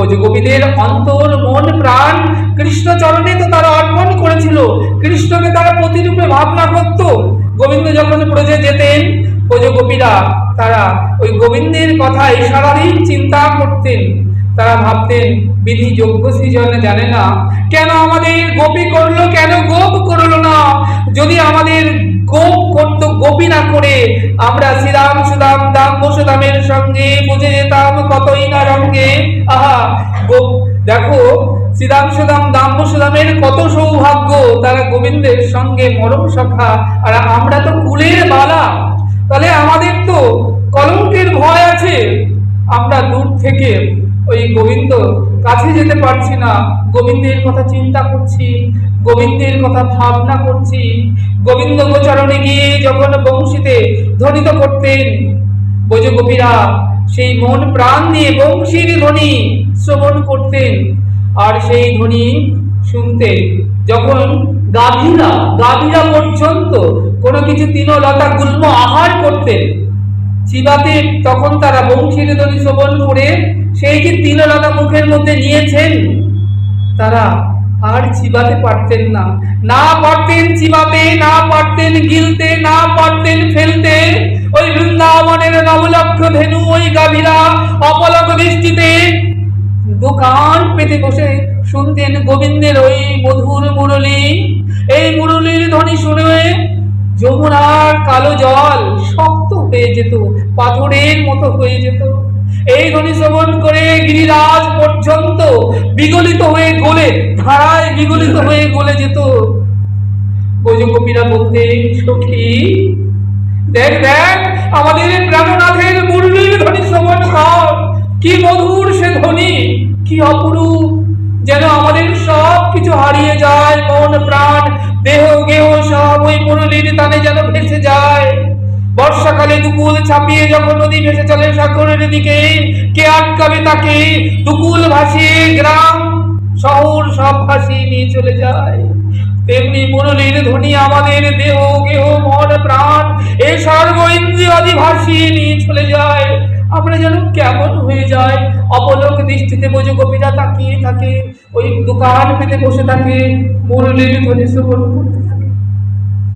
ব্রজগোপীদের অন্তর মন প্রাণ কৃষ্ণ চরণে তো তারা অর্পণ করেছিল, কৃষ্ণকে তারা প্রতিরূপে ভাবনা করত। গোবিন্দ যখন ব্রজে যেতেন, ব্রজগোপীরা তারা ওই গোবিন্দের কথাই সারাদিন চিন্তা করতেন। তারা ভাবতেন বিধি যোগ্য সৃজন জানে না, কেন আমাদের গোপী করলো, কেন গোপ করলো না। যদি আমাদের গোপ করতো, গোপী না করে আমরা শ্রীরাম সুদাম দাম বসুদামের সঙ্গে বুঝে যেতাম কতই না রঙ্গে। আহা, গোপ দেখো শ্রীরাম সুদাম দাম বসুদামের কত সৌভাগ্য, তারা গোবিন্দের সঙ্গে মরম সখা, আর আমরা তো কুলের বালা। তাহলে আমাদের তো কলঙ্কের ভয় আছে, আমরা দূর থেকে ওই গোবিন্দ কাছে যেতে পারছি না। গোবিন্দের কথা চিন্তা করছি, গোবিন্দের কথা ভাবনা করছি। গোবিন্দ গোচরণে গিয়ে যখন বংশীতে ধ্বনিত করতেন, ব্রজগোপীরা সেই মন প্রাণ দিয়ে বংশীর ধ্বনি শ্রবণ করতেন, আর সেই ধ্বনি শুনতে যখন গাভীরা পর্যন্ত কোনো কিছু তৃণলতা গুল্ম আহার করতেন, চিবাতে তখন তারা বংশীর ধ্বনি শ্রবণ করে সেই যে তৃণলতা মুখের মধ্যে নিয়েছেন, তারা আর চিবাতে পারতেন না, না পারতেন চিবাতে, না পারতেন গিলতে, না পারতেন ফেলতে। ওই বৃন্দাবনের নবলক্ষ ধেনু ওই গাভীরা অপলক দৃষ্টিতে দোকান পেতে বসে শুনতেন গোবিন্দের ওই মধুর মুরলী। এই মুরলীর ধ্বনি শুনে যমুনার কালো জল শক্ত হয়ে যেত, পাথরের মতো হয়ে যেত। এই ধ্বনি শ্রবণ করে গিরিরাজ পর্যন্ত বিগলিত হয়ে গলে, ধারায় বিগলিত হয়ে গলে যেত। ব্রজগোপীরা বলতেন, সখী দেখ দেখ আমাদের প্রাণনাথের মুরলীর ধ্বনি শ্রবণ কর, কি মধুর সে ধ্বনি, কি অপরূপ, যেন আমাদের সব কিছু হারিয়ে যায়, মন প্রাণ দেহ গেহ সব ওই মুরলীর টানে যেন ভেসে যায়। বর্ষাকালে দুকুল ছাপিয়ে যখন নদী ভেসে চলে সাগরের দিকে, কে আটকাবে তাকে? দুকুল ভাসিয়ে গ্রাম শহর সব ভাসিয়ে নিয়ে চলে যায়। তেমনি মুরলীর ধ্বনি আমাদের দেহ গেহ মন প্রাণ এ সর্ব ইন্দ্রিয়াদি ভাসিয়ে নিয়ে চলে যায়। আমরা যেন কেমন হয়ে যায়, অপলক দৃষ্টিতে ব্রজগোপীরা তাকিয়ে থাকে, ওই দোকান পেতে বসে থাকে, মুরলীর ধ্বনি শ্রবণ করতে।